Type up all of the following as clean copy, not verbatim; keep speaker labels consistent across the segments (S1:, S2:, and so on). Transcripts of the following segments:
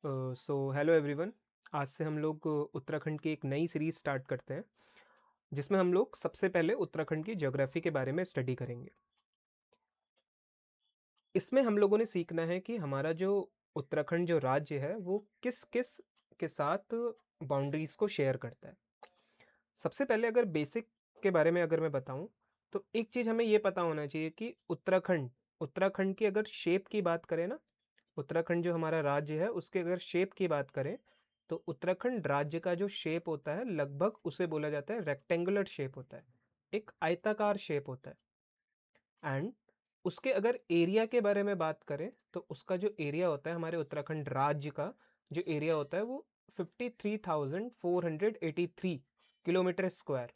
S1: So hello everyone. आज से हम लोग उत्तराखंड की एक नई सीरीज स्टार्ट करते हैं जिसमें हम लोग सबसे पहले उत्तराखंड की ज्योग्राफी के बारे में स्टडी करेंगे। इसमें हम लोगों ने सीखना है कि हमारा जो उत्तराखंड जो राज्य है वो किस किस के साथ बाउंड्रीज को शेयर करता है। सबसे पहले अगर बेसिक के बारे में अगर मैं बताऊं तो एक चीज़ हमें ये पता होना चाहिए कि उत्तराखंड उत्तराखंड की अगर शेप की बात करें ना, उत्तराखंड जो हमारा राज्य है उसके अगर शेप की बात करें तो उत्तराखंड राज्य का जो शेप होता है लगभग उसे बोला जाता है रेक्टेंगुलर शेप होता है, एक आयताकार शेप होता है। एंड उसके अगर एरिया के बारे में बात करें तो उसका जो एरिया होता है हमारे उत्तराखंड राज्य का जो एरिया होता है वो 53,483 किलोमीटर स्क्वायर।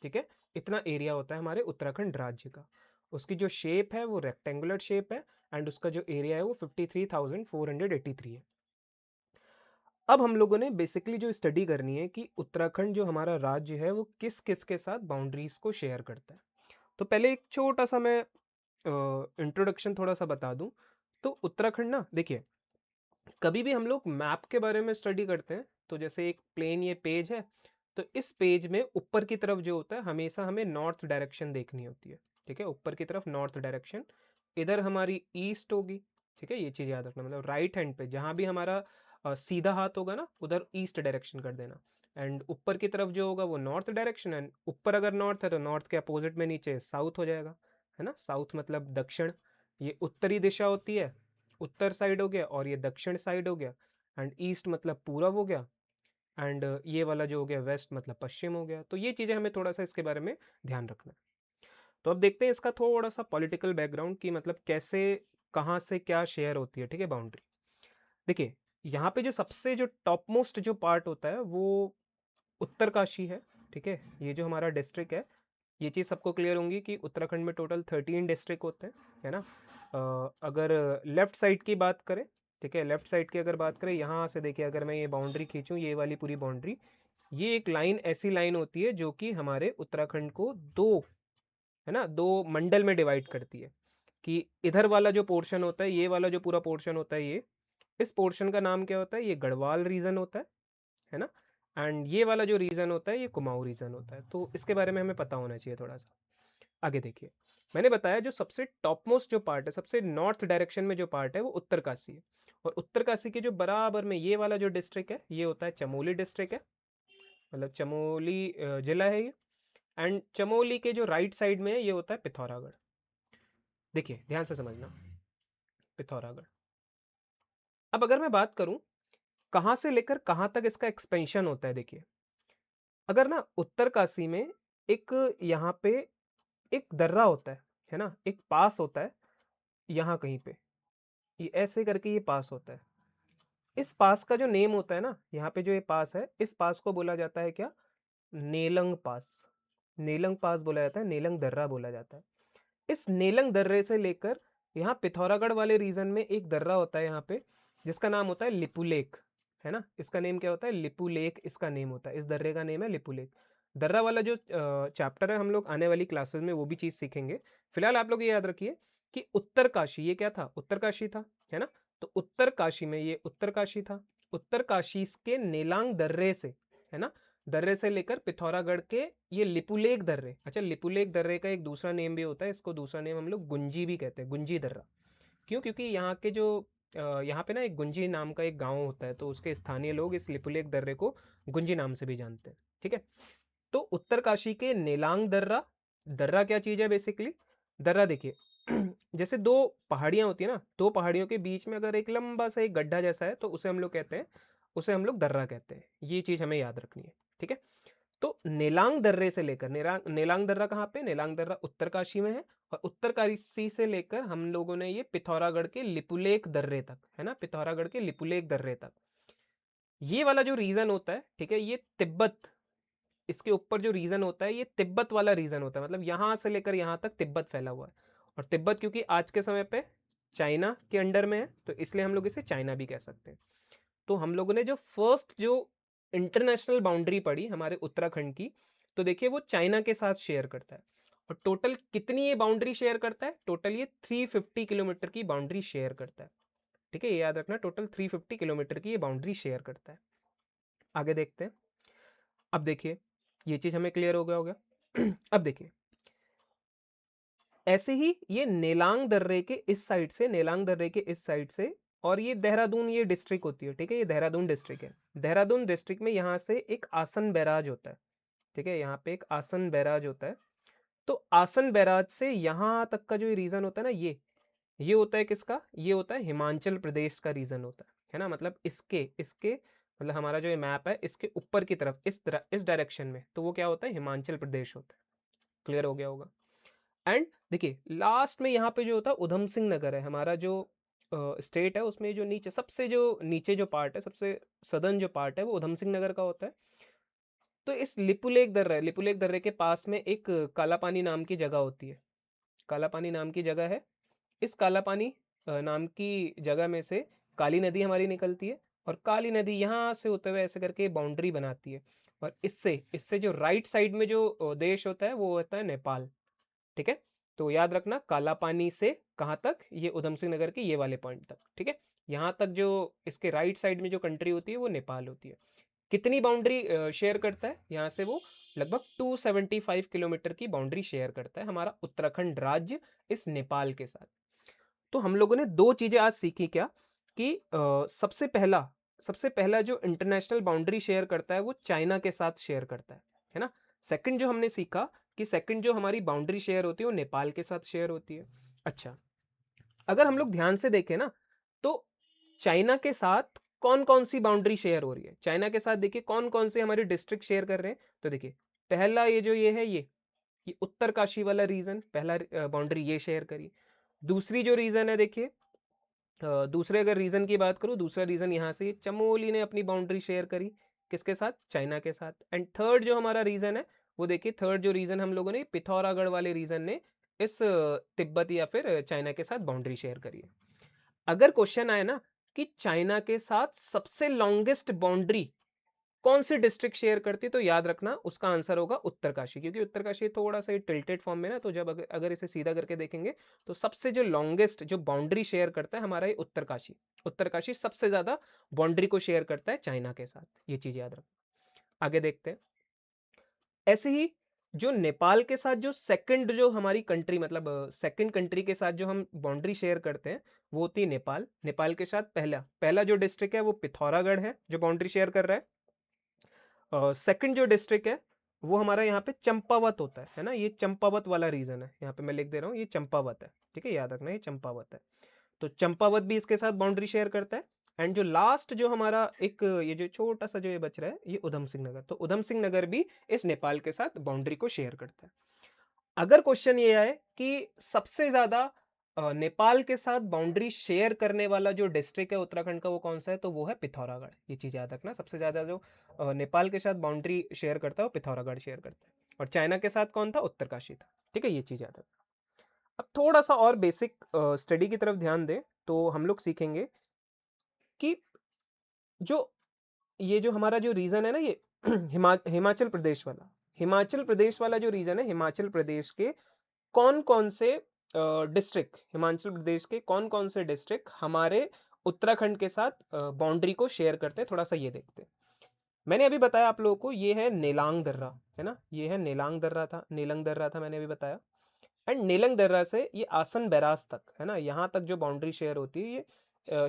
S1: ठीक है, इतना एरिया होता है हमारे उत्तराखंड राज्य का। उसकी जो शेप है वो रेक्टेंगुलर शेप है एंड उसका जो एरिया है वो 53,483 है। अब हम लोगों ने बेसिकली जो स्टडी करनी है कि उत्तराखंड जो हमारा राज्य है वो किस किस के साथ बाउंड्रीज को शेयर करता है। तो पहले एक छोटा सा मैं इंट्रोडक्शन थोड़ा सा बता दूं। तो उत्तराखंड ना देखिए, कभी भी हम लोग मैप के बारे में स्टडी करते हैं तो जैसे एक प्लेन ये पेज है, तो इस पेज में ऊपर की तरफ जो होता है हमेशा हमें नॉर्थ डायरेक्शन देखनी होती है। ठीक है, ऊपर की तरफ नॉर्थ डायरेक्शन, इधर हमारी ईस्ट होगी। ठीक है, ये चीज़ याद रखना, मतलब राइट हैंड पे जहाँ भी हमारा सीधा हाथ होगा ना उधर ईस्ट डायरेक्शन कर देना। एंड ऊपर की तरफ जो होगा वो नॉर्थ डायरेक्शन, एंड ऊपर अगर नॉर्थ है तो नॉर्थ के अपोजिट में नीचे साउथ हो जाएगा, है ना। साउथ मतलब दक्षिण, ये उत्तरी दिशा होती है, उत्तर साइड हो गया, और ये दक्षिण साइड हो गया। एंड ईस्ट मतलब पूरब हो गया, एंड ये वाला जो हो गया वेस्ट मतलब पश्चिम हो गया। तो ये चीज़ें हमें थोड़ा सा इसके बारे में ध्यान रखना है। तो अब देखते हैं इसका थोड़ा सा पॉलिटिकल बैकग्राउंड की, मतलब कैसे कहाँ से क्या शेयर होती है। ठीक है, बाउंड्री देखिए, यहाँ पे जो सबसे जो टॉप मोस्ट जो पार्ट होता है वो उत्तरकाशी है। ठीक है, ये जो हमारा डिस्ट्रिक्ट है, ये चीज़ सबको क्लियर होंगी कि उत्तराखंड में टोटल 13 डिस्ट्रिक्ट होते हैं, है ना। अगर लेफ्ट साइड की बात करें, ठीक है, लेफ्ट साइड की अगर बात करें, यहाँ से देखिए, अगर मैं ये बाउंड्री खींचूँ, ये वाली पूरी बाउंड्री, ये एक लाइन ऐसी लाइन होती है जो कि हमारे उत्तराखंड को दो, है ना, दो मंडल में डिवाइड करती है। कि इधर वाला जो पोर्शन होता है, ये वाला जो पूरा पोर्शन होता है, ये इस पोर्शन का नाम क्या होता है, ये गढ़वाल रीजन होता है ना। एंड ये वाला जो रीजन होता है ये कुमाऊं रीजन होता है। तो इसके बारे में हमें पता होना चाहिए थोड़ा सा। आगे देखिए, मैंने बताया जो सबसे टॉप मोस्ट जो पार्ट है, सबसे नॉर्थ डायरेक्शन में जो पार्ट है वो उत्तरकाशी है। और उत्तरकाशी के जो बराबर में ये वाला जो डिस्ट्रिक्ट है ये होता है चमोली डिस्ट्रिक्ट है, मतलब चमोली जिला है ये। एंड चमोली के जो राइट साइड में है ये होता है पिथौरागढ़। देखिए ध्यान से समझना, पिथौरागढ़। अब अगर मैं बात करूं कहाँ से लेकर कहाँ तक इसका एक्सपेंशन होता है, देखिए, अगर ना उत्तरकाशी में एक यहाँ पे एक दर्रा होता है ना, एक पास होता है यहाँ कहीं पे, ये ऐसे करके ये पास होता है। इस पास का जो नेम होता है ना, यहाँ पे जो ये पास है, इस पास को बोला जाता है क्या, नेलंग पास। नेलंग पास बोला जाता है, नेलंग दर्रा बोला जाता है। इस नेलंग दर्रे से लेकर यहाँ पिथौरागढ़ वाले रीजन में एक दर्रा होता है यहाँ पे, जिसका नाम होता है लिपुलेख, है ना। इसका नेम क्या होता है, लिपुलेख इसका नेम होता है, इस दर्रे का नेम है लिपुलेख। दर्रा वाला जो चैप्टर है हम लोग आने वाली क्लासेस में वो भी चीज़ सीखेंगे। फिलहाल आप लोग ये याद रखिए कि उत्तरकाशी ये क्या था, उत्तरकाशी था, है ना। तो उत्तरकाशी में ये उत्तरकाशी था, उत्तरकाशी के नेलांग दर्रे से, है ना, दर्रे से लेकर पिथौरागढ़ के ये लिपुलेख दर्रे। अच्छा, लिपुलेख दर्रे का एक दूसरा नेम भी होता है, इसको दूसरा नेम हम लोग गुंजी भी कहते हैं, गुंजी दर्रा। क्यों, क्योंकि यहाँ के जो यहाँ पे ना एक गुंजी नाम का एक गांव होता है, तो उसके स्थानीय लोग इस लिपुलेख दर्रे को गुंजी नाम से भी जानते हैं। ठीक है, तो उत्तरकाशी के नेलांग दर्रा, दर्रा क्या चीज़ है बेसिकली, दर्रा देखिए जैसे दो पहाड़ियाँ होती है ना, दो पहाड़ियों के बीच में अगर एक लंबा सा एक गड्ढा जैसा है तो उसे हम लोग कहते हैं, उसे हम लोग दर्रा कहते हैं। ये चीज़ हमें याद रखनी है। ठीक है, तो नेलांग दर्रे से लेकर नेलांग दर्रा कहाँ पे, नेलांग दर्रा उत्तरकाशी में है, और उत्तरकाशी से लेकर हम लोगों ने ये पिथौरागढ़ के लिपुलेख दर्रे तक, है ना, पिथौरागढ़ के लिपुलेख दर्रे तक, ये वाला जो रीजन होता है, ठीक है, ये तिब्बत, इसके ऊपर जो रीजन होता है ये तिब्बत वाला रीजन होता है, मतलब यहाँ से लेकर यहाँ तक तिब्बत फैला हुआ है। और तिब्बत क्योंकि आज के समय पे चाइना के अंडर में है तो इसलिए हम लोग इसे चाइना भी कह सकते हैं। तो हम लोगों ने जो फर्स्ट जो इंटरनेशनल बाउंड्री पड़ी हमारे उत्तराखंड की, तो देखिए वो चाइना के साथ शेयर करता है। और टोटल कितनी ये बाउंड्री शेयर करता है, टोटल ये 350 किलोमीटर की बाउंड्री शेयर करता है। ठीक है, ये याद रखना, टोटल 350 किलोमीटर की ये बाउंड्री शेयर करता है। आगे देखते हैं। अब देखिए, ये चीज हमें क्लियर हो गया अब देखिए, ऐसे ही ये नेलांग दर्रे के इस साइड से, नेलांग दर्रे के इस साइड से, और ये देहरादून ये डिस्ट्रिक्ट होती है, ठीक है, ये देहरादून डिस्ट्रिक्ट है। देहरादून डिस्ट्रिक्ट में यहाँ से एक आसन बैराज होता है, ठीक है, यहाँ पे एक आसन बैराज होता है। तो आसन बैराज से यहाँ तक का जो रीजन होता है ना, ये होता है किसका, ये होता है हिमाचल प्रदेश का रीजन होता है ना, मतलब इसके इसके मतलब हमारा जो ये मैप है इसके ऊपर की तरफ, इस डायरेक्शन में, तो वो क्या होता है, हिमाचल प्रदेश होता है। क्लियर हो गया होगा। एंड देखिए लास्ट में यहाँ पे जो होता है उधम सिंह नगर है, हमारा जो स्टेट है उसमें जो नीचे, सबसे जो नीचे जो पार्ट है, सबसे सदर्न जो पार्ट है, वो उधम सिंह नगर का होता है। तो इस लिपुलेख दर्रा, लिपुलेख दर्रे के पास में एक काला पानी नाम की जगह होती है, काला पानी नाम की जगह है। इस काला पानी नाम की जगह में से काली नदी हमारी निकलती है, और काली नदी यहाँ से होते हुए ऐसे करके बाउंड्री बनाती है, और इससे इससे जो राइट साइड में जो देश होता है वो होता है नेपाल। ठीक है, तो याद रखना, काला पानी से कहाँ तक, ये उधम सिंह नगर के ये वाले पॉइंट तक, ठीक है, यहाँ तक जो इसके राइट साइड में जो कंट्री होती है वो नेपाल होती है। कितनी बाउंड्री शेयर करता है यहाँ से, वो लगभग 275 किलोमीटर की बाउंड्री शेयर करता है हमारा उत्तराखंड राज्य इस नेपाल के साथ। तो हम लोगों ने दो चीजें आज सीखी, क्या कि सबसे पहला जो इंटरनेशनल बाउंड्री शेयर करता है वो चाइना के साथ शेयर करता है ना। सेकंड जो हमने सीखा कि सेकंड जो हमारी बाउंड्री शेयर होती है वो नेपाल के साथ शेयर होती है। अच्छा, अगर हम लोग ध्यान से देखें ना, तो चाइना के साथ कौन कौन सी बाउंड्री शेयर हो रही है, चाइना के साथ देखिए कौन कौन से हमारे डिस्ट्रिक्ट शेयर कर रहे हैं। तो देखिए पहला ये जो ये है, ये उत्तरकाशी वाला रीजन, पहला बाउंड्री ये शेयर करी। दूसरी जो रीजन है देखिए, दूसरे अगर रीजन की बात करूँ, दूसरा रीजन यहाँ से चमोली ने अपनी बाउंड्री शेयर करी, किसके साथ, चाइना के साथ। एंड थर्ड जो हमारा रीजन है वो देखिए, थर्ड जो रीजन हम लोगों ने पिथौरागढ़ वाले रीजन ने इस तिब्बत या फिर चाइना के साथ बाउंड्री शेयर करी है। अगर क्वेश्चन आए ना कि चाइना के साथ सबसे लॉन्गेस्ट बाउंड्री कौन सी डिस्ट्रिक्ट शेयर करती है, तो याद रखना उसका आंसर होगा उत्तरकाशी, क्योंकि उत्तरकाशी थोड़ा सा टिल्टेड फॉर्म में ना, तो जब अगर इसे सीधा करके देखेंगे तो सबसे जो लॉन्गेस्ट जो बाउंड्री शेयर करता है हमारा ये उत्तरकाशी, उत्तरकाशी सबसे ज्यादा बाउंड्री को शेयर करता है चाइना के साथ, ये चीज याद रखना। आगे देखते हैं। ऐसे ही जो नेपाल के साथ जो सेकंड जो हमारी कंट्री, मतलब सेकंड कंट्री के साथ जो हम बाउंड्री शेयर करते हैं वो होती है नेपाल। नेपाल के साथ पहला पहला जो डिस्ट्रिक्ट है वो पिथौरागढ़ है जो बाउंड्री शेयर कर रहा है। सेकंड जो डिस्ट्रिक्ट है वो हमारा यहाँ पे चंपावत होता है ना, ये चंपावत वाला रीजन है, यहाँ पे मैं लिख दे रहा हूँ ये चंपावत है, ठीक है, याद रखना ये चंपावत है। तो चंपावत भी इसके साथ बाउंड्री शेयर करता है। एंड जो लास्ट जो हमारा एक ये जो छोटा सा जो ये बच रहा है ये उधम सिंह नगर, तो उधम सिंह नगर भी इस नेपाल के साथ बाउंड्री को शेयर करता है। अगर क्वेश्चन ये आए कि सबसे ज्यादा नेपाल के साथ बाउंड्री शेयर करने वाला जो डिस्ट्रिक्ट है उत्तराखंड का वो कौन सा है, तो वो है पिथौरागढ़। ये चीज याद रखना, सबसे ज्यादा जो नेपाल के साथ बाउंड्री शेयर करता है वो पिथौरागढ़ शेयर करता है, और चाइना के साथ कौन था, उत्तरकाशी था। ठीक है, ये चीज याद रखना। अब थोड़ा सा और बेसिक स्टडी की तरफ ध्यान दें तो हम लोग सीखेंगे कि जो ये जो हमारा जो रीजन है ना ये हिमाचल प्रदेश वाला, हिमाचल प्रदेश वाला जो रीजन है, हिमाचल प्रदेश के कौन कौन से डिस्ट्रिक्ट, हिमाचल प्रदेश के कौन कौन से डिस्ट्रिक्ट हमारे उत्तराखंड के साथ बाउंड्री को शेयर करते हैं, थोड़ा सा ये देखते हैं। मैंने अभी बताया आप लोगों को, ये है नेलांग दर्रा, है ना, ये है नेलांग दर्रा था, नेलंग दर्रा था, मैंने अभी बताया। एंड नेलंग दर्रा से ये आसन बैराज तक, है ना, यहाँ तक जो बाउंड्री शेयर होती है ये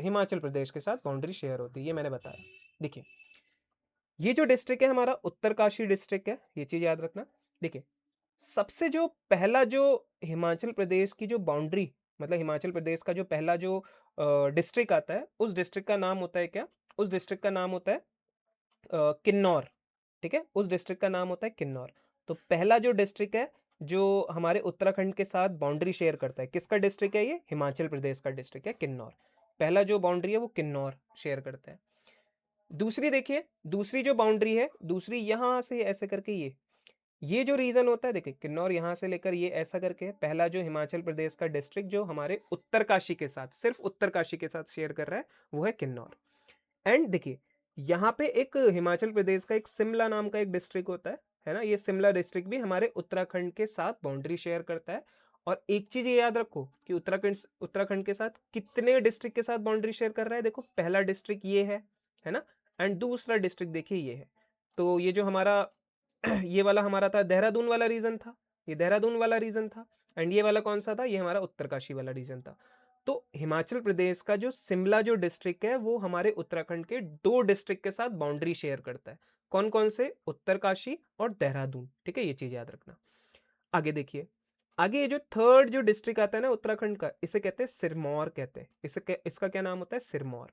S1: हिमाचल प्रदेश के साथ बाउंड्री शेयर होती है, ये मैंने बताया। देखिए ये जो डिस्ट्रिक्ट है हमारा उत्तरकाशी डिस्ट्रिक्ट है, ये चीज याद रखना। देखिए सबसे जो पहला जो हिमाचल प्रदेश की जो बाउंड्री, मतलब हिमाचल प्रदेश का जो पहला जो डिस्ट्रिक्ट आता है उस डिस्ट्रिक्ट का नाम होता है क्या, उस डिस्ट्रिक्ट का नाम होता है किन्नौर। ठीक है, उस डिस्ट्रिक्ट का नाम होता है किन्नौर। तो पहला जो डिस्ट्रिक्ट है जो हमारे उत्तराखंड के साथ बाउंड्री शेयर करता है, किसका डिस्ट्रिक्ट है, ये हिमाचल प्रदेश का डिस्ट्रिक्ट है किन्नौर। पहला जो बाउंड्री है वो किन्नौर शेयर करता है। दूसरी देखिए, दूसरी जो बाउंड्री है, दूसरी यहां से ऐसे करके ये जो रीजन होता है, देखिए किन्नौर यहां से लेकर ये ऐसा करके है। पहला जो हिमाचल प्रदेश का डिस्ट्रिक्ट जो हमारे उत्तरकाशी के साथ, सिर्फ उत्तरकाशी के साथ शेयर कर रहा है वो है किन्नौर। एंड देखिए यहाँ पे एक हिमाचल प्रदेश का एक शिमला नाम का एक डिस्ट्रिक्ट होता है ना, ये शिमला डिस्ट्रिक्ट भी हमारे उत्तराखंड के साथ बाउंड्री शेयर करता है। और एक चीज ये याद रखो कि उत्तराखंड के साथ कितने डिस्ट्रिक्ट के साथ बाउंड्री शेयर कर रहा है। देखो पहला डिस्ट्रिक्ट ये है ना, एंड दूसरा डिस्ट्रिक्ट देखिए ये है। तो ये जो हमारा ये वाला हमारा था देहरादून वाला रीजन था, ये देहरादून वाला रीजन था, एंड ये वाला कौन सा था, ये हमारा उत्तरकाशी वाला रीजन था। तो हिमाचल प्रदेश का जो शिमला जो डिस्ट्रिक्ट है वो हमारे उत्तराखंड के 2 डिस्ट्रिक्ट के साथ बाउंड्री शेयर करता है। कौन कौन से, उत्तरकाशी और देहरादून, ठीक है, ये चीज याद रखना। आगे देखिए, आगे ये जो थर्ड जो डिस्ट्रिक्ट आता है ना उत्तराखंड का, इसे कहते हैं सिरमौर कहते हैं। इसका क्या नाम होता है, सिरमौर।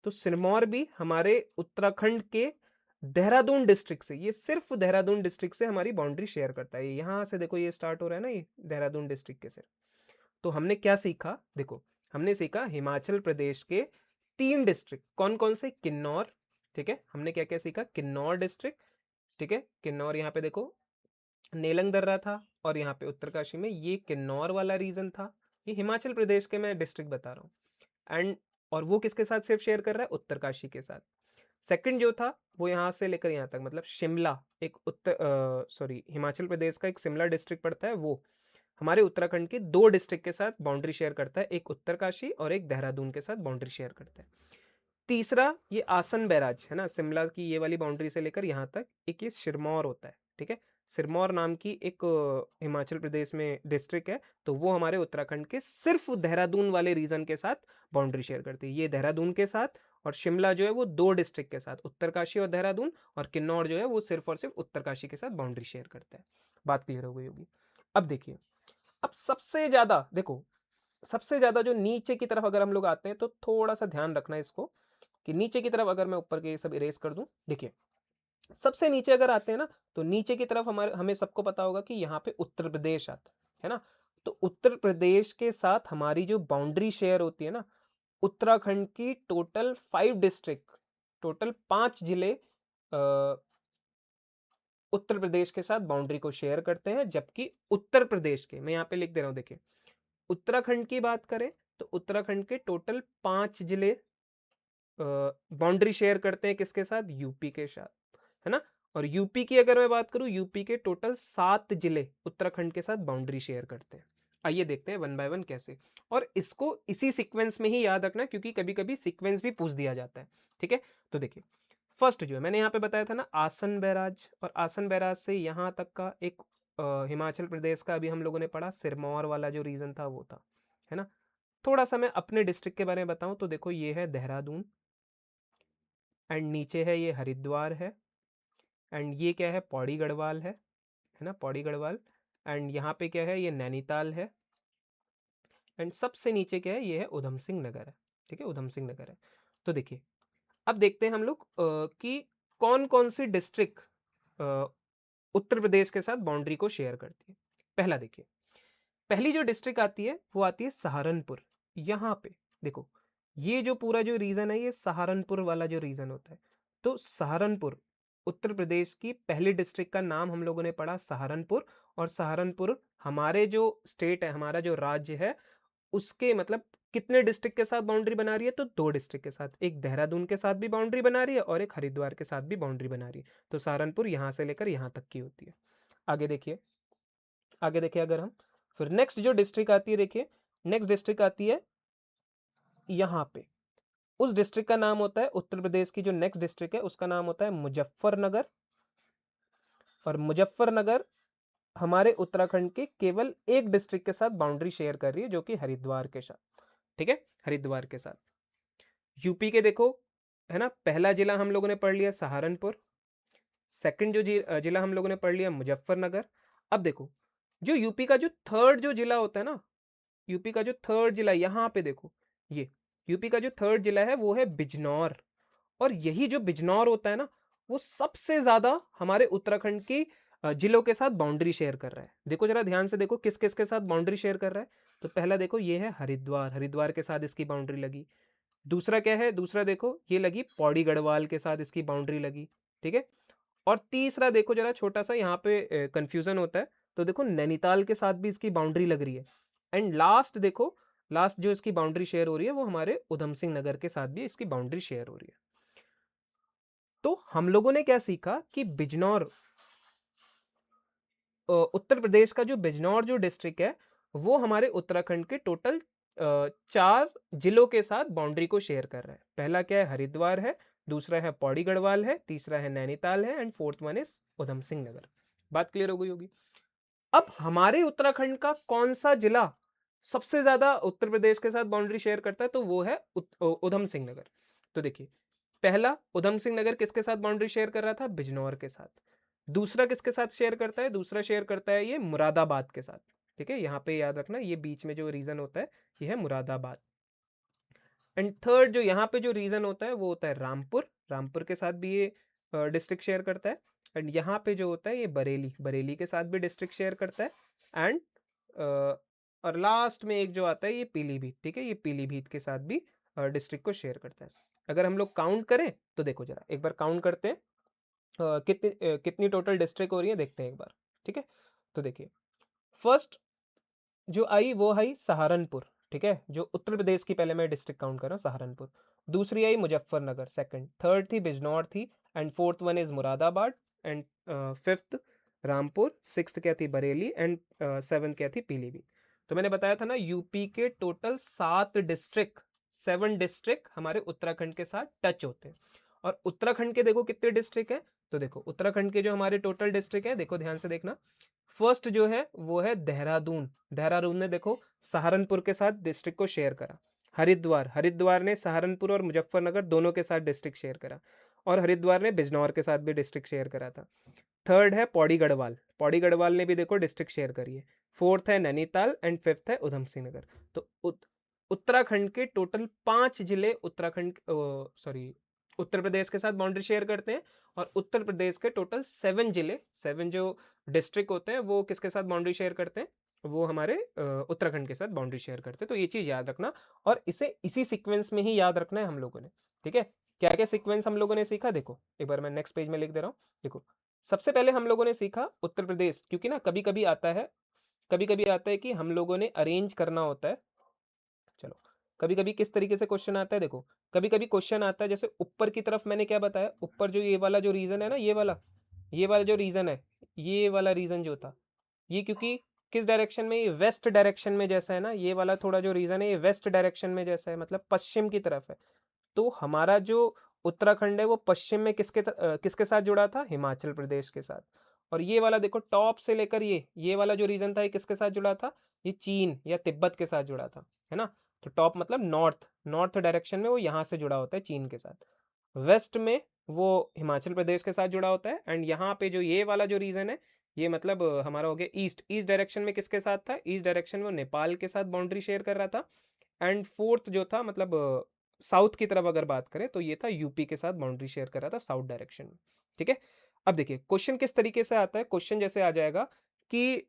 S1: तो सिरमौर भी हमारे उत्तराखंड के देहरादून डिस्ट्रिक्ट से, ये सिर्फ देहरादून डिस्ट्रिक्ट से हमारी बाउंड्री शेयर करता है। यहां से देखो ये स्टार्ट हो रहा है ना, ये देहरादून डिस्ट्रिक्ट के से। तो हमने क्या सीखा, देखो हमने सीखा हिमाचल प्रदेश के 3 डिस्ट्रिक्ट, कौन कौन से, किन्नौर, ठीक है, हमने क्या क्या सीखा, किन्नौर डिस्ट्रिक्ट, ठीक है, किन्नौर यहाँ पे देखो नेलंग दर्रा था, और यहाँ पे उत्तरकाशी में ये किन्नौर वाला रीजन था। ये हिमाचल प्रदेश के मैं डिस्ट्रिक्ट बता रहा हूँ, एंड और वो किसके साथ सिर्फ शेयर कर रहा है, उत्तरकाशी के साथ। सेकंड जो था वो यहाँ से लेकर यहाँ तक, मतलब शिमला एक हिमाचल प्रदेश का एक शिमला डिस्ट्रिक्ट पड़ता है, वो हमारे उत्तराखंड के 2 डिस्ट्रिक्ट के साथ बाउंड्री शेयर करता है, एक उत्तरकाशी और एक देहरादून के साथ बाउंड्री शेयर करता है। तीसरा ये आसन बैराज है ना, शिमला की ये वाली बाउंड्री से लेकर यहाँ तक एक ये सिरमौर होता है, ठीक है। सिरमौर नाम की एक हिमाचल प्रदेश में डिस्ट्रिक्ट है, तो वो हमारे उत्तराखंड के सिर्फ देहरादून वाले रीजन के साथ बाउंड्री शेयर करती है। ये देहरादून के साथ, और शिमला जो है वो 2 डिस्ट्रिक्ट के साथ, उत्तरकाशी और देहरादून, और किन्नौर जो है वो सिर्फ और सिर्फ उत्तरकाशी के साथ बाउंड्री शेयर करता है। बात क्लियर हो गई होगी। अब देखिए, अब सबसे ज्यादा देखो, सबसे ज्यादा जो नीचे की तरफ अगर हम लोग आते हैं तो थोड़ा सा ध्यान रखना इसको, कि नीचे की तरफ अगर मैं ऊपर के सब इरेज कर दूं, देखिए सबसे नीचे अगर आते हैं ना, तो नीचे की तरफ हमें सबको पता होगा कि यहाँ पे उत्तर प्रदेश आता है ना। तो उत्तर प्रदेश के साथ हमारी जो बाउंड्री शेयर होती है ना, उत्तराखंड की टोटल 5 डिस्ट्रिक्ट, टोटल 5 जिले उत्तर प्रदेश के साथ बाउंड्री को शेयर करते हैं। जबकि उत्तर प्रदेश के, मैं यहाँ पे लिख दे रहा हूं, देखिए उत्तराखंड की बात करें तो उत्तराखंड के टोटल 5 जिले बाउंड्री शेयर करते हैं किसके साथ, यूपी के साथ, है ना। और यूपी की अगर मैं बात करूं, यूपी के टोटल 7 जिले उत्तराखंड के साथ बाउंड्री शेयर करते हैं। आइए देखते हैं वन बाय वन कैसे, और इसको इसी सीक्वेंस में ही याद रखना, क्योंकि कभी कभी सीक्वेंस भी पूछ दिया जाता है, ठीक है। तो देखिए फर्स्ट जो है मैंने यहाँ पे बताया था ना, आसन बैराज, और आसन बैराज से यहाँ तक का एक हिमाचल प्रदेश का अभी हम लोगों ने पढ़ा सिरमौर वाला जो रीजन था वो था, है ना। थोड़ा सा मैं अपने डिस्ट्रिक्ट के बारे में बताऊं तो देखो ये है देहरादून, एंड नीचे है ये हरिद्वार है, एंड ये क्या है, पौड़ी गढ़वाल है ना, पौड़ी गढ़वाल, एंड यहाँ पे क्या है, ये नैनीताल है, एंड सबसे नीचे क्या है, ये है उधम सिंह नगर है, ठीक है, उधम सिंह नगर है। तो देखिए अब देखते हैं हम लोग कि कौन कौन सी डिस्ट्रिक्ट उत्तर प्रदेश के साथ बाउंड्री को शेयर करती है। पहला देखिए, पहली जो डिस्ट्रिक्ट आती है वो आती है सहारनपुर। यहाँ पे देखो ये जो पूरा जो रीजन है ये सहारनपुर वाला जो रीजन होता है। तो सहारनपुर उत्तर प्रदेश की पहली डिस्ट्रिक्ट का नाम हम लोगों ने पढ़ा सहारनपुर, और सहारनपुर हमारे जो स्टेट है, हमारा जो राज्य है, उसके मतलब कितने डिस्ट्रिक्ट के साथ बाउंड्री बना रही है, तो 2 डिस्ट्रिक्ट के साथ, एक देहरादून के साथ भी बाउंड्री बना रही है और एक हरिद्वार के साथ भी बाउंड्री बना रही है। तो सहारनपुर यहां से लेकर यहां तक की होती है। आगे देखिए, आगे देखिए अगर हम फिर नेक्स्ट जो डिस्ट्रिक्ट आती है, देखिए नेक्स्ट डिस्ट्रिक्ट आती है यहाँ पे, उस डिस्ट्रिक्ट का नाम होता है, उत्तर प्रदेश की जो नेक्स्ट डिस्ट्रिक्ट है उसका नाम होता है मुजफ्फरनगर। और मुजफ्फरनगर हमारे उत्तराखंड के केवल एक डिस्ट्रिक्ट के साथ बाउंड्री शेयर कर रही है, जो कि हरिद्वार के साथ, ठीक है, हरिद्वार के साथ। यूपी के देखो, है ना, पहला जिला हम लोगों ने पढ़ लिया सहारनपुर, सेकंड जो जिला हम लोगों ने पढ़ लिया मुजफ्फरनगर। अब देखो जो यूपी का जो थर्ड जो जिला होता है ना, यूपी का जो थर्ड जिला, यहाँ पे देखो ये यूपी का जो थर्ड जिला है वो है बिजनौर। और यही जो बिजनौर होता है ना, वो सबसे ज्यादा हमारे उत्तराखंड की जिलों के साथ बाउंड्री शेयर कर रहा है। देखो जरा ध्यान से देखो किस किस के साथ बाउंड्री शेयर कर रहा है। तो पहला देखो ये है हरिद्वार, हरिद्वार के साथ इसकी बाउंड्री लगी। दूसरा क्या है, दूसरा देखो ये लगी पौड़ी गढ़वाल के साथ इसकी बाउंड्री लगी, ठीक है। और तीसरा देखो जरा, छोटा सा यहाँ पे कंफ्यूजन होता है, तो देखो नैनीताल के साथ भी इसकी बाउंड्री लग रही है। एंड लास्ट देखो, लास्ट जो इसकी बाउंड्री शेयर हो रही है वो हमारे उधम सिंह नगर के साथ भी इसकी बाउंड्री शेयर हो रही है। तो हम लोगों ने क्या सीखा कि बिजनौर उत्तर प्रदेश का जो बिजनौर जो डिस्ट्रिक्ट है वो हमारे उत्तराखंड के टोटल 4 जिलों के साथ बाउंड्री को शेयर कर रहा है। पहला क्या है, हरिद्वार है, दूसरा है पौड़ी गढ़वाल है, तीसरा है नैनीताल है, and fourth one is Udham Singh Nagar. बात क्लियर हो गई होगी। अब हमारे उत्तराखंड का कौन सा जिला सबसे ज्यादा उत्तर प्रदेश के साथ बाउंड्री शेयर करता है, तो वो है उधम सिंह नगर। तो देखिए, पहला उधम सिंह नगर किसके साथ बाउंड्री शेयर कर रहा था, बिजनौर के साथ। दूसरा किसके साथ शेयर करता है, दूसरा शेयर करता है ये मुरादाबाद के साथ। ठीक है, यहाँ पे याद रखना, ये बीच में जो रीजन होता है ये है मुरादाबाद। एंड थर्ड जो यहाँ पे जो रीजन होता है वो होता है रामपुर। रामपुर के साथ भी ये डिस्ट्रिक्ट शेयर करता है। एंड यहाँ पे जो होता है ये बरेली, बरेली के साथ भी डिस्ट्रिक्ट शेयर करता है। एंड और लास्ट में एक जो आता है ये पीलीभीत। ठीक है, ये पीलीभीत के साथ भी डिस्ट्रिक्ट को शेयर करता है। अगर हम लोग काउंट करें तो देखो जरा एक बार काउंट करते हैं कितनी टोटल डिस्ट्रिक्ट हो रही है, देखते हैं एक बार। ठीक है, तो देखिए फर्स्ट जो आई वो आई सहारनपुर। ठीक है, जो उत्तर प्रदेश की पहले मैं डिस्ट्रिक्ट काउंट कर रहा हूँ सहारनपुर। दूसरी आई मुजफ्फरनगर, सेकंड। थर्ड थी बिजनौर थी, and fourth one is Moradabad, and fifth Rampur, sixth क्या थी बरेली, एंड सेवन्थ क्या थी पीलीभीत। तो मैंने बताया था ना, यूपी के टोटल 7 डिस्ट्रिक्ट, 7 डिस्ट्रिक्ट हमारे उत्तराखंड के साथ टच होते हैं। और उत्तराखंड के देखो कितने डिस्ट्रिक्ट हैं, तो देखो उत्तराखंड के जो हमारे टोटल डिस्ट्रिक्ट है, देखो ध्यान से देखना। फर्स्ट जो है वो है देहरादून। देहरादून ने देखो सहारनपुर के साथ डिस्ट्रिक्ट को शेयर करा। हरिद्वार, हरिद्वार ने सहारनपुर और मुजफ्फरनगर दोनों के साथ डिस्ट्रिक्ट शेयर करा। और हरिद्वार ने बिजनौर के साथ भी डिस्ट्रिक्ट शेयर करा था। थर्ड है पौड़ी गढ़वाल, पौड़ी गढ़वाल ने भी देखो डिस्ट्रिक्ट शेयर करी है। फोर्थ है नैनीताल, एंड फिफ्थ है उधम सिंह नगर। तो उत्तराखंड के टोटल 5 जिले उत्तराखंड सॉरी उत्तर प्रदेश के साथ बाउंड्री शेयर करते हैं। और उत्तर प्रदेश के टोटल 7 जिले, 7 जो डिस्ट्रिक्ट होते हैं वो किसके साथ बाउंड्री शेयर करते हैं, वो हमारे उत्तराखंड के साथ बाउंड्री शेयर करते हैं। तो ये चीज याद रखना, और इसे इसी सीक्वेंस में ही याद रखना है हम लोगों ने। ठीक है, क्या क्या सीक्वेंस हम लोगों ने सीखा, देखो एक बार मैं नेक्स्ट पेज में लिख दे रहा हूँ। देखो सबसे पहले हम लोगों ने सीखा उत्तर प्रदेश, क्योंकि ना कभी कभी आता है कि हम लोगों ने अरेंज करना होता है। चलो, कभी कभी किस तरीके से क्वेश्चन आता है, देखो कभी कभी क्वेश्चन आता है जैसे ऊपर की तरफ, मैंने क्या बताया, ऊपर जो ये वाला जो रीजन है ना, ये वाला जो रीजन है, ये वाला रीजन जो था, ये क्योंकि किस डायरेक्शन में, ये वेस्ट डायरेक्शन में जैसा है ना, ये वाला थोड़ा जो रीजन है ये वेस्ट डायरेक्शन में जैसा है, मतलब पश्चिम की तरफ है। तो हमारा जो उत्तराखंड है वो पश्चिम में किसके साथ जुड़ा था, हिमाचल प्रदेश के साथ। और ये वाला देखो टॉप से लेकर ये वाला जो रीजन था ये किसके साथ जुड़ा था, ये चीन या तिब्बत के साथ जुड़ा था, है ना। तो टॉप मतलब नॉर्थ, नॉर्थ डायरेक्शन में वो यहाँ से जुड़ा होता है चीन के साथ। वेस्ट में वो हिमाचल प्रदेश के साथ जुड़ा होता है। एंड यहाँ पे जो ये वाला जो रीजन है, ये मतलब हमारा हो गया ईस्ट, ईस्ट डायरेक्शन में किसके साथ था, ईस्ट डायरेक्शन में वो नेपाल के साथ बाउंड्री शेयर कर रहा था। एंड फोर्थ जो था मतलब साउथ की तरफ अगर बात करें तो ये था यूपी के साथ बाउंड्री शेयर कर रहा था साउथ डायरेक्शन में। ठीक है, अब देखिए क्वेश्चन किस तरीके से आता है, क्वेश्चन जैसे आ जाएगा कि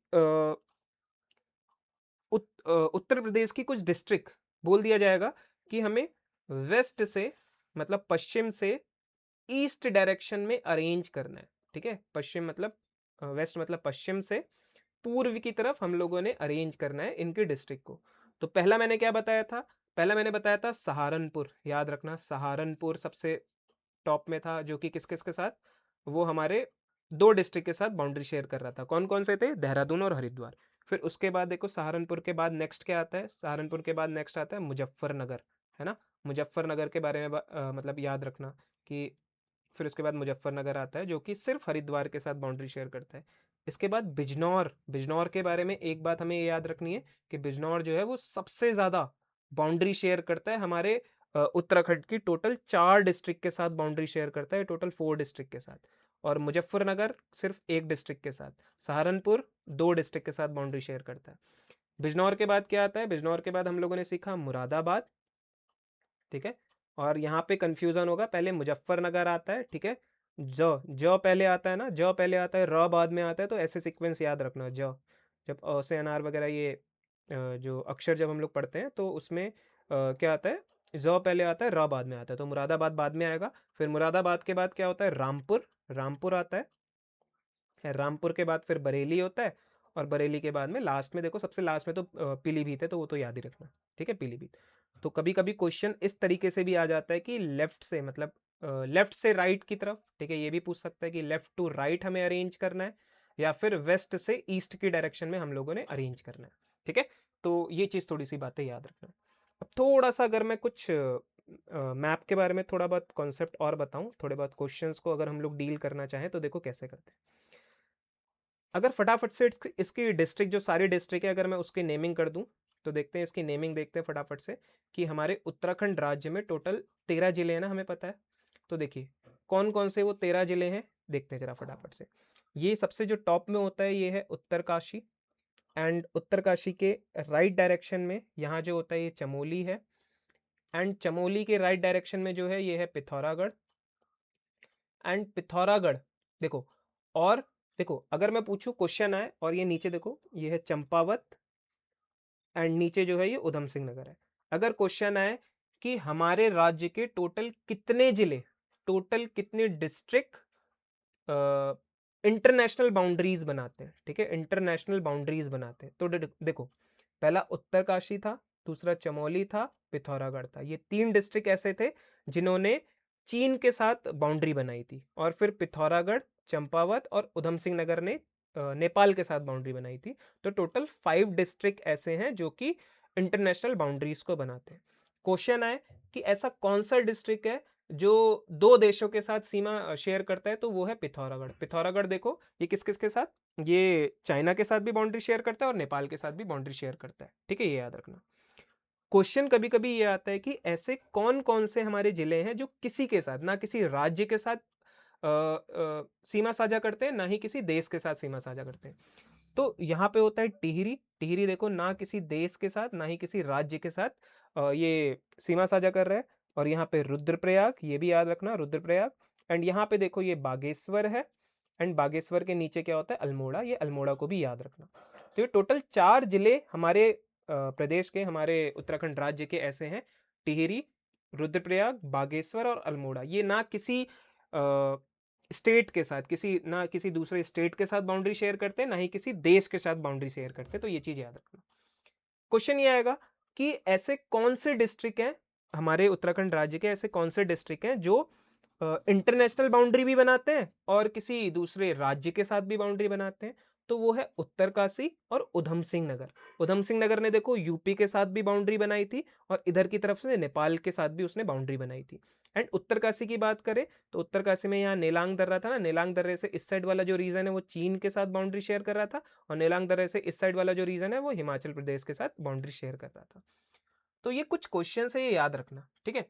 S1: उत्तर प्रदेश की कुछ डिस्ट्रिक्ट बोल दिया जाएगा कि हमें वेस्ट से मतलब पश्चिम से ईस्ट डायरेक्शन में अरेंज करना है। ठीक है, पश्चिम मतलब वेस्ट मतलब पश्चिम से पूर्व की तरफ हम लोगों ने अरेंज करना है इनके डिस्ट्रिक्ट को। तो पहला मैंने क्या बताया था, पहला मैंने बताया था सहारनपुर, याद रखना सहारनपुर सबसे टॉप में था, जो कि किस किस के साथ, वो हमारे 2 डिस्ट्रिक्ट के साथ बाउंड्री शेयर कर रहा था। कौन कौन से थे, देहरादून और हरिद्वार। फिर उसके बाद देखो सहारनपुर के बाद नेक्स्ट क्या आता है, सहारनपुर के बाद नेक्स्ट आता है मुजफ्फरनगर, है ना। मुजफ्फरनगर के बारे में मतलब याद रखना कि फिर उसके बाद मुजफ्फरनगर आता है जो कि सिर्फ हरिद्वार के साथ बाउंड्री शेयर करता है। इसके बाद बिजनौर, बिजनौर के बारे में एक बात हमें याद रखनी है कि बिजनौर जो है वो सबसे ज़्यादा बाउंड्री शेयर करता है हमारे उत्तराखंड की टोटल 4 डिस्ट्रिक्ट के साथ बाउंड्री शेयर करता है, टोटल 4 डिस्ट्रिक्ट के साथ। और मुजफ्फरनगर सिर्फ 1 डिस्ट्रिक्ट के साथ, सहारनपुर 2 डिस्ट्रिक्ट के साथ बाउंड्री शेयर करता है। बिजनौर के बाद क्या आता है, बिजनौर के बाद हम लोगों ने सीखा मुरादाबाद। ठीक है, और यहाँ पे कंफ्यूजन होगा, पहले मुजफ्फरनगर आता है। ठीक है, ज पहले आता है ना, ज पहले आता है, र बाद में आता है, तो ऐसे सीक्वेंस याद रखना। जब अ से अनार वगैरह ये जो अक्षर जब हम लोग पढ़ते हैं तो उसमें क्या आता है, ज पहले आता है, र बाद में आता है, तो मुरादाबाद बाद में आएगा। फिर मुरादाबाद के बाद क्या होता है, रामपुर, रामपुर आता है। रामपुर के बाद फिर बरेली होता है, और बरेली के बाद में लास्ट में देखो सबसे लास्ट में तो पीलीभीत है, तो वो तो याद ही रखना। ठीक है, पीलीभीत। तो कभी कभी क्वेश्चन इस तरीके से भी आ जाता है कि लेफ्ट से मतलब लेफ्ट से राइट की तरफ। ठीक है, ये भी पूछ सकता है कि लेफ्ट टू राइट हमें अरेंज करना है, या फिर वेस्ट से ईस्ट की डायरेक्शन में हम लोगों ने अरेंज करना है। ठीक है, तो ये चीज़ थोड़ी सी बातें याद रखना। अब थोड़ा सा अगर मैं कुछ मैप के बारे में थोड़ा बहुत कॉन्सेप्ट और बताऊं, थोड़े बहुत क्वेश्चंस को अगर हम लोग डील करना चाहें तो देखो कैसे करते हैं। अगर फटाफट से इसकी डिस्ट्रिक्ट, जो सारी डिस्ट्रिक्ट है, अगर मैं उसकी नेमिंग कर दूं तो देखते हैं, इसकी नेमिंग देखते हैं फटाफट से कि हमारे उत्तराखंड राज्य में टोटल 13 जिले हैं ना, हमें पता है। तो देखिए कौन कौन से वो 13 जिले हैं, देखते हैं जरा फटाफट से। ये सबसे जो टॉप में होता है ये है उत्तरकाशी, एंड उत्तरकाशी के राइट डायरेक्शन में यहाँ जो होता है ये चमोली है, एंड चमोली के राइट डायरेक्शन में जो है ये है पिथौरागढ़, एंड पिथौरागढ़ देखो, और देखो अगर मैं पूछूं क्वेश्चन आए और ये नीचे देखो ये है चंपावत, एंड नीचे जो है ये उधम सिंह नगर है। अगर क्वेश्चन आए कि हमारे राज्य के टोटल कितने जिले, टोटल कितने डिस्ट्रिक्ट इंटरनेशनल बाउंड्रीज बनाते हैं, ठीक है, इंटरनेशनल बाउंड्रीज बनाते हैं, तो देखो पहला उत्तरकाशी था, दूसरा चमोली था, पिथौरागढ़ था। ये 3 डिस्ट्रिक्ट ऐसे थे जिन्होंने चीन के साथ बाउंड्री बनाई थी, और फिर पिथौरागढ़, चंपावत और उधम सिंह नगर ने नेपाल के साथ बाउंड्री बनाई थी। तो टोटल 5 डिस्ट्रिक्ट ऐसे हैं जो कि इंटरनेशनल बाउंड्रीज को बनाते हैं। क्वेश्चन आए कि ऐसा कौन सा डिस्ट्रिक्ट है जो 2 देशों के साथ सीमा शेयर करता है, तो वो है पिथौरागढ़। पिथौरागढ़ देखो ये किस किस के साथ, ये चाइना के साथ भी बाउंड्री शेयर करता है और नेपाल के साथ भी बाउंड्री शेयर करता है, ठीक है, ये याद रखना। क्वेश्चन कभी कभी ये आता है कि ऐसे कौन कौन से हमारे जिले हैं जो किसी के साथ, ना किसी राज्य के साथ सीमा साझा करते हैं, ना ही किसी देश के साथ सीमा साझा करते हैं। तो यहाँ पे होता है टिहरी। टिहरी देखो ना किसी देश के साथ ना ही किसी राज्य के साथ ये सीमा साझा कर रहा है। और यहाँ पे रुद्रप्रयाग, ये भी याद रखना, रुद्रप्रयाग। एंड यहाँ पे देखो ये बागेश्वर है, एंड बागेश्वर के नीचे क्या होता है, अल्मोड़ा। ये अल्मोड़ा को भी याद रखना। तो ये टोटल 4 जिले हमारे प्रदेश के, हमारे उत्तराखंड राज्य के ऐसे हैं, टिहरी, रुद्रप्रयाग, बागेश्वर और अल्मोड़ा। ये ना किसी स्टेट के साथ, ना किसी दूसरे स्टेट के साथ बाउंड्री शेयर करते, ना ही किसी देश के साथ बाउंड्री शेयर करते। तो ये चीज याद रखना। क्वेश्चन ये आएगा कि ऐसे कौन से डिस्ट्रिक्ट हैं हमारे उत्तराखंड राज्य के, ऐसे कौन से डिस्ट्रिक्ट हैं जो इंटरनेशनल बाउंड्री भी बनाते हैं और किसी दूसरे राज्य के साथ भी बाउंड्री बनाते हैं। तो वो है उत्तरकाशी और उधम सिंह नगर। उधम सिंह नगर ने देखो यूपी के साथ भी बाउंड्री बनाई थी, और इधर की तरफ से नेपाल के साथ भी उसने बाउंड्री बनाई थी। एंड उत्तरकाशी की बात करें तो उत्तरकाशी में यहाँ नेलांग दर्रा था ना, नेलांग दर्रे से इस साइड वाला जो रीजन है वो चीन के साथ बाउंड्री शेयर कर रहा था, और नेलांग दर्रे से इस साइड वाला जो रीजन है वो हिमाचल प्रदेश के साथ बाउंड्री शेयर कर रहा था। तो ये कुछ क्वेश्चन है, ये याद रखना, ठीक है।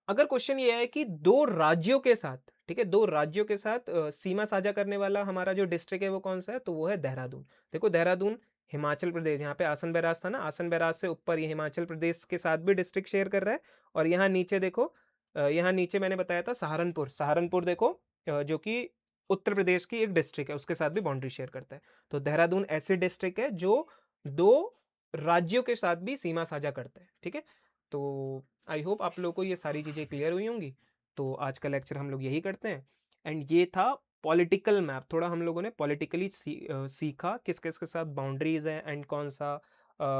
S1: अगर क्वेश्चन ये है कि 2 राज्यों के साथ, ठीक है, 2 राज्यों के साथ सीमा साझा करने वाला हमारा जो डिस्ट्रिक्ट है वो कौन सा है, तो वो है देहरादून। देखो देहरादून हिमाचल प्रदेश, यहाँ पे आसन बैराज था ना, आसन बैराज से ऊपर ये हिमाचल प्रदेश के साथ भी डिस्ट्रिक्ट शेयर कर रहा है। और यहाँ नीचे देखो, यहाँ नीचे मैंने बताया था सहारनपुर, सहारनपुर देखो जो कि उत्तर प्रदेश की एक डिस्ट्रिक्ट है, उसके साथ भी बाउंड्री शेयर करता है। तो देहरादून ऐसी डिस्ट्रिक्ट है जो 2 राज्यों के साथ भी सीमा साझा करता है, ठीक है। तो आई होप आप लोगों को ये सारी चीज़ें क्लियर हुई होंगी। तो आज का लेक्चर हम लोग यही करते हैं। एंड ये था पॉलिटिकल मैप, थोड़ा हम लोगों ने पॉलिटिकली सीखा किस किस के साथ बाउंड्रीज है एंड कौन सा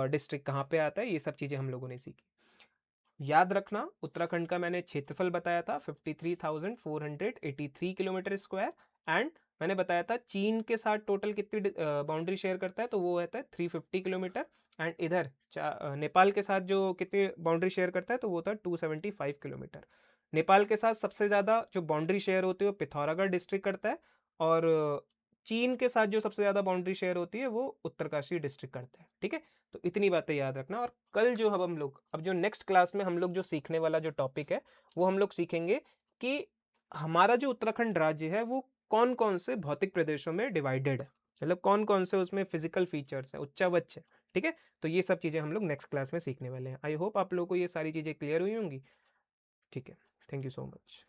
S1: डिस्ट्रिक्ट कहाँ पे आता है, ये सब चीज़ें हम लोगों ने सीखी। याद रखना उत्तराखंड का मैंने क्षेत्रफल बताया था 53,483 किलोमीटर स्क्वायर, एंड मैंने बताया था चीन के साथ टोटल कितनी बाउंड्री शेयर करता है, तो वो रहता है 350 किलोमीटर। एंड इधर नेपाल के साथ जो कितनी बाउंड्री शेयर करता है, तो वो था 275 किलोमीटर। नेपाल के साथ सबसे ज़्यादा जो बाउंड्री शेयर होती है वो पिथौरागढ़ डिस्ट्रिक्ट करता है, और चीन के साथ जो सबसे ज़्यादा बाउंड्री शेयर होती है वो उत्तरकाशी डिस्ट्रिक्ट करता है, ठीक है। तो इतनी बातें याद रखना। और कल जो हम लोग, अब जो नेक्स्ट क्लास में हम लोग जो सीखने वाला जो टॉपिक है वो हम लोग सीखेंगे कि हमारा जो उत्तराखंड राज्य है वो कौन कौन से भौतिक प्रदेशों में डिवाइडेड है, मतलब कौन कौन से उसमें फिजिकल फीचर्स है, उच्चावच है, ठीक है। तो ये सब चीज़ें हम लोग नेक्स्ट क्लास में सीखने वाले हैं। आई होप आप लोगों को ये सारी चीज़ें क्लियर हुई होंगी, ठीक है। Thank you so much.